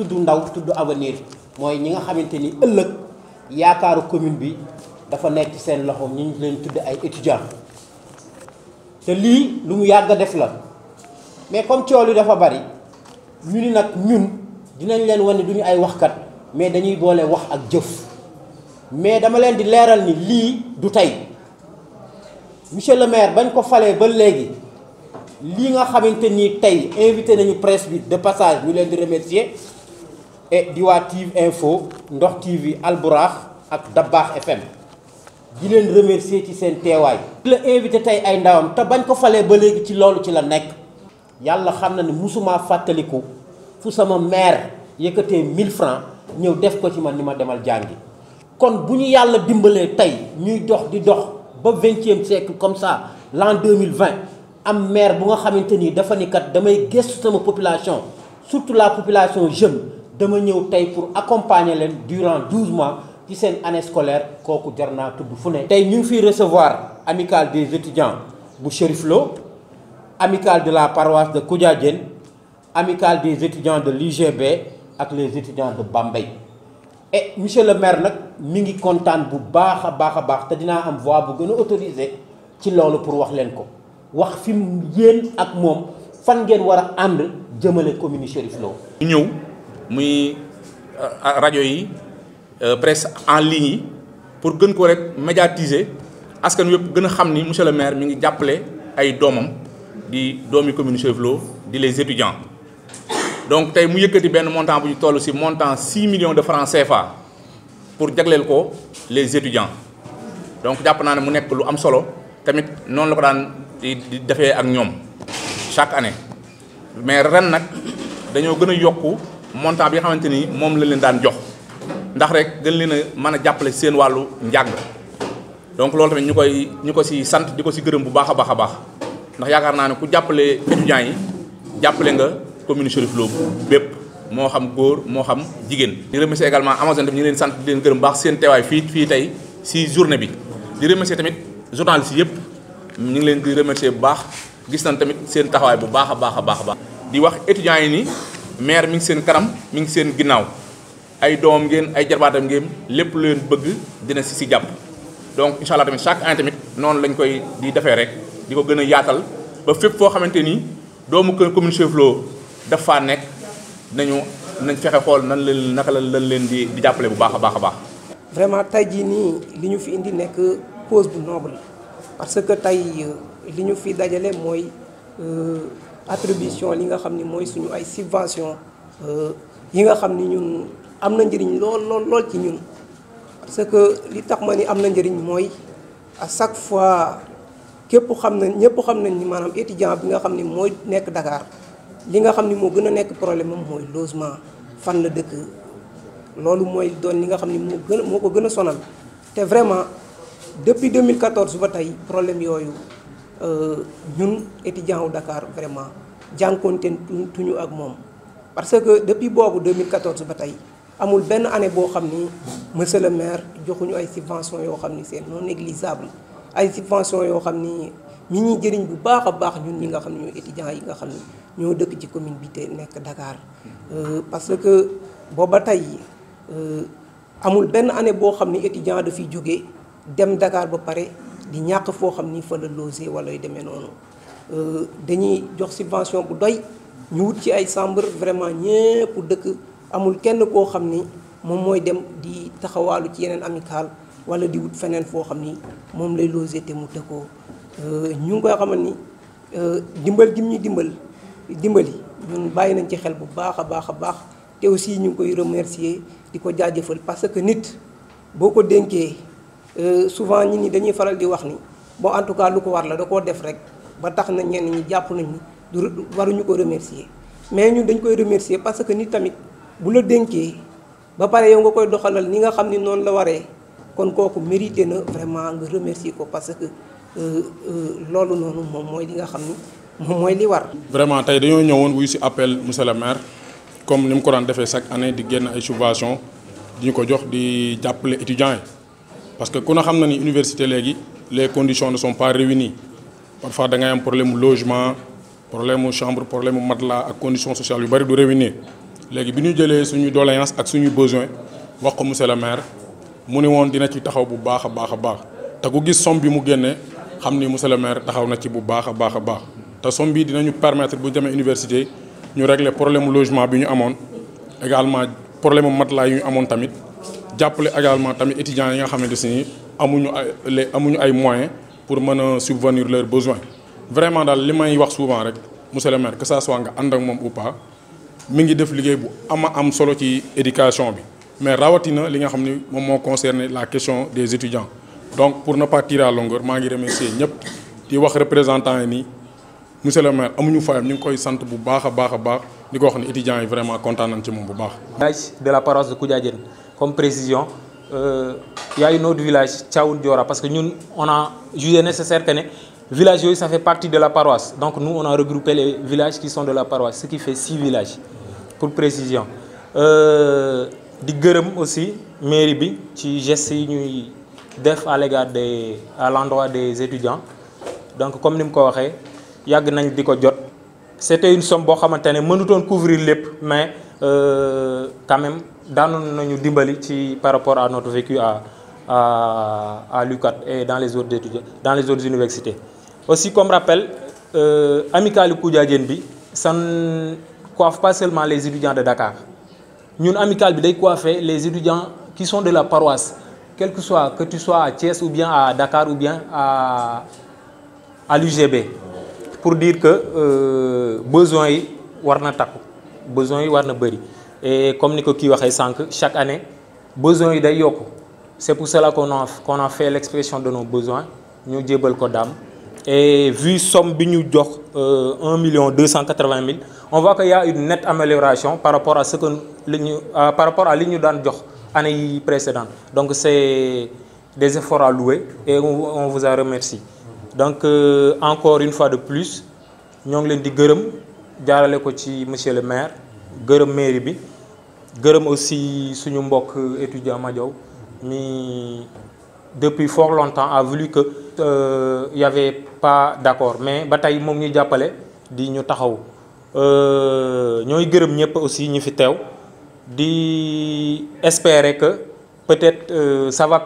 tudd ndaw tudd avenir mooy ñi nga xamante ni ëllëg yaakaaru commune bi dafa nekk ci seen loxo ñu ngi leen tudd ay étudiants te lii lu mu yàgg a def la mais comme coow li dafa bari ñu ni nag ñun dinañ leen wane du ñu ay waxkat mais dañuy boole wax ak jëf mais dama leen di leeral ni lii du tey monsieur le maire bañ ko falee ba léegi lii nga xamante ni tey invité nañu presse bi de passage ñu leen di remercier et di waa TV Info Ndox TV Alburax ak Dabakh FM di leen remercier ci seen teewaay. di la invité tey ay ndawam te bañ ko falee ba léegi ci loolu ci la nekk yàlla xam na ne musuma fàttaliku fu sama maire yëkkatee 1000 francs ñëw def ko ci man ni ma demal jàngi kon bu ñu yàlla dimbalee tey ñuy dox di dox ba 20e siècle comme ça l'an 2020 am maire bu nga xamante ni dafa ni kat damay gëstu sama population surtout la population jeune dama ñëw tey pour accompagner leen durant 12 mois ci seen année scolaire kooku jar naa tudd fu ne. tey ñu ngi fiy recevoir amicale des étudiants bu Chérif Lo, amicale de la paroisse de Koudia Diène, amicale des étudiants de l'UGB ak les étudiants de Bambey. Et monsieur le maire nag mi ngi kontaan bu baax a baax te dinaa am voix bu gën a autorisé ci loolu pour wax leen ko wax fi mu yéen ak moom fan ngeen war a ànd jëmale commune Chérif Lo. ñëw muy rajo yi presse en ligne yi pour gën ko rek médiatiser askan yëpp gën a xam ni monsieur le maire mi ngi jàppale ay doomam di doomi commune Chérif Lo di les étudiants. donc tey mu yëkkati benn montant bu ñu toll ci montant 6 millions de francs CFA pour jagleel ko les étudiants donc jàpp naa ne mu nekk lu am solo tamit noonu la ko daan di defee ak ñoom chaque année mais ren nag dañoo gën a yokku montant bi nga xamante ni moom la leen daan jox ndax rek gën leen a mën a jàppale seen wàllu njàng donc loolu tamit ñu ko ci sant di ko ci gërëm bu baax a baax ndax yaakaar naa ne ku jàppale étudiants yi jàppale nga commune Chérif Lo bépp moo xam góor moo xam jigéen. di remercier également Amazone def ñu ngi leen sant di leen gërëm baax seen teewaay fii tey ci journée bi di remercier tamit journalistes yëpp ñu ngi leen di remercier bu baax gis nañ tamit seen taxawaay bu baax a baax. di wax étudiants yi ni maire mi ngi seen kanam mi ngi seen ginnaaw ay doomam ngeen ay jarbaatam ngeen lépp lu leen bëgg dina ci jàpp donc incha allah tamit chaque année tamit noonu lañ koy di defee rek di ko gën a yaatal ba fépp foo xamante ni doomu commune Chérif Lo dafa nekk nañ fexe xool naka la leen di jàppale bu baax a baax. vraiment tey jii nii li ñu fi indi nekk cause bu noble parce que tey li ñu fi dajale mooy attribution li nga xam ni mooy suñu ay subvention yi nga xam ni ñun am na njëriñ lool ci ñun parce que li tax ma ni am na njëriñ mooy à chaque fois ñëpp xam nañ ni maanaam étudiant bi nga xam ni mooy nekk Dakar. li nga xam ni moo gën a nekk problème am mooy logement fan la dëkk loolu mooy doon li nga xam ni moo ko gën a sonal te vraiment depuis 2014 ba tey problème yooyu ñun étudiant wu Dakar vraiment jànkoonte tuñu ak moom parce que depuis boobu 2014 ba tey amul benn année boo xam ni monsieur le maire joxuñu ay subventions yoo xam ni c'est non négligeable ay subventions yoo xam ni mi ñuy jëriñ bu baax a baax ñun ñi nga xam ne ñooy étudiants yi nga xam ne ñoo dëkk ci commune bi te nekk Dakar parce que booba tey amul benn année boo xam ni étudiant dafiy jógee dem Dakar ba pare di ñàkk foo xam ni fa la loger wala yu demee noonu dañuy jox subvention bu doy ñu wut ci ay chambre vraiment ñépp dëkk amul kenn koo xam ni moom mooy dem di taxawaalu ci yeneen amical wala di wut feneen foo xam ni moom lay loger te mu dëkkoo ñu ngi koy xamal ni dimbal gi ñuy dimbali ñun bàyyi nañ ci xel bu baax a baax te aussi ñu ngi koy remercier di ko jaajëfal parce que nit boo ko dénkee souvent ñi ni dañuy faral di wax ni bon en tout cas lu ko war la da koo def rek ba tax na ñenn ñi jàpp nañ ni du waruñu ko remercier mais ñun dañ koy remercier parce que nit tamit bu la dénkee ba pare yow nga koy doxalal ni nga xam ni noonu la waree kon kooku mérité na vraiment nga remercier ko parce que loolu noonu moom mooy li nga xam ni moom mooy li war. vraiment tey dañoo ñëwoon wuyu ci appel monsieur le maire comme ni mu ko daan defee chaque année di génn ay subventions di ñu ko jox di jàppale étudiants yi parce que ku na xam na ni université léegi les conditions ne sont pas réunies parfois da ngay am problème mu logement problème mu chambre problème mu matelas ak conditions sociales yu bari du réunir léegi bi ñu jëlee suñu doléance ak suñu besoin wax ko monsieur le maire mu ne woon dina ci taxaw bu baax a baax a baax te ku gis somme bi mu génnee xam ni monsieur le maire taxaw na ci bu baax a baax a baax te somme bi dinañu permettre bu ñu demee université ñu régler problème logement bi ñu amoon également problème matelas yi ñu amoon tamit jàppale également tamit étudiants yi nga xamante ni amuñu ay moyens pour mën a subvenir leurs besoins. vraiment daal li may wax souvent rek monsieur le maire que ça soit nga ànd ak moom ou pas mi ngi def liggéey bu am solo ci éducation bi mais rawatina li nga xam ni moom moo concerné la question des étudiants. donc pour ne pas tirer à longueur maa ngi remercier ñëpp di wax représentant yi nii monsieur le maire amuñu fayam ñu ngi koy sant bu baax a baax a baax di ko wax ne étudiants yi vraiment kontaan nañ ci moom bu baax. Village de la paroisse de Koudiadiène comme précision y a une autre village Thiaoune Diora parce que ñun on a jugé nécessaire que ne village yooyu ça fait partie de la paroisse donc nous on a regroupé les villages qui sont de la paroisse ce qui fait 6 villages pour précision di gërëm aussi mairie bi ci gestes yi ñuy def à l'égard à l'endroit des étudiants donc comme ni mu ko waxee yàgg nañ di ko jot c'était une somme boo xamante ne mënutoon couvrir lépp mais quand même daanoon nañu dimbali ci par rapport à notre vécu à l'UCAD et dans les autres étudiants dans les autres universités. Aussi comme rappel amicale Koudiadiène bi ça ne coiffe pas seulement les étudiants de Dakar ñun amicale bi day coiffer les étudiants qui sont de la paroisse quel que soit que tu sois à Thiès ou bien à Dakar ou bien à l'UGB pour dire que besoin yi war na takku besoin yi war na bëri et comme ni ko kii waxee sànq chaque année besoin yi day yokku c'est pour cela qu'on a fait l'expression de nos besoins ñu jébal ko daam et vu somme bi ñu jox 1,280,000 on voit qu'il y a une nette amélioration par rapport à ce que par rapport à li ñu daan jox année yi précédentes donc c'est des efforts à louer et on vous en remercie donc encore une fois de plus ñoo ngi leen di gërëm jaarale ko ci monsieur le maire gërëm mairie bi gërëm aussi suñu mbokk étudiant Madiaw mi depuis fort longtemps a voulu que y avait pas d'accord mais ba tey moom ñuy jàppale di ñu taxaw ñooy gërëm ñëpp aussi ñi fi teew di espérer que peut-être ça va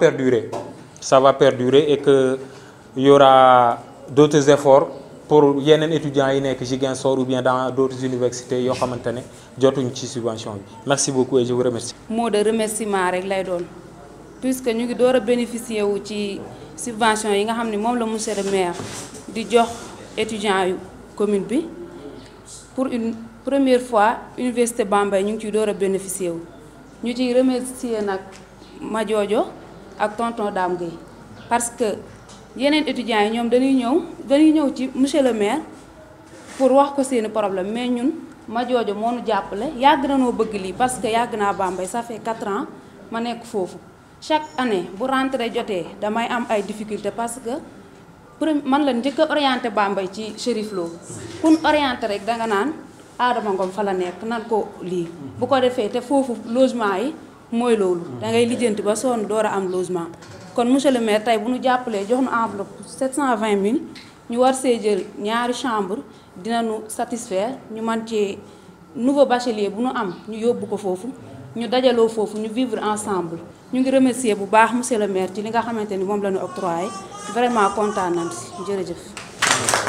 perdurer et que il y aura d'autres efforts pour yeneen étudiants yi nekk Ziguinchor ou bien dans d'autres universités yoo xamante ne jotuñ ci subvention bi merci beaucoup et je vous remercie. mot de remerciement rek lay doon puisque ñu ngi door a bénéficier wu ci subvention yi nga xam ne moom la monsieur le maire di jox étudiants yu commune bi pour une première fois université Bambey ñu ngi ciy door a bénéficier wu ñu ciy remercier nag Madiodio ak tonton Dame Gueye parce que yeneen étudiants yi ñoom dañuy ñëw ci monsieur le maire pour wax ko seeni problème mais ñun Madiodio moo nu jàppale yàgg na noo bëgg lii parce que yàgg naa Bambey ça fait 4 ans ma nekk foofu chaque année bu rentrée jotee damay am ay difficultés parce que man la njëkk a orienté Bambey ci Chérif Lo kun orienté rek danga naan Adama Ngom fa la nekk nan ko lii bu ko defee te foofu logement yi mooy loolu da ngay lijjanti ba sonn door a am logement kon monsieur le maire tey bu ñu jàppalee jox nu enveloppe 720 000 ñu war see jël ñaari chambre dinañu satisfaire ñu man ci nouveau bachelier bu nu am ñu yóbbu ko foofu ñu dajaloo foofu ñu vivre ensemble ñu ngi remercier bu baax monsieur le maire ci li nga xamante ni moom la ñu octroyé vraiment kontaan nañ si jërëjëf.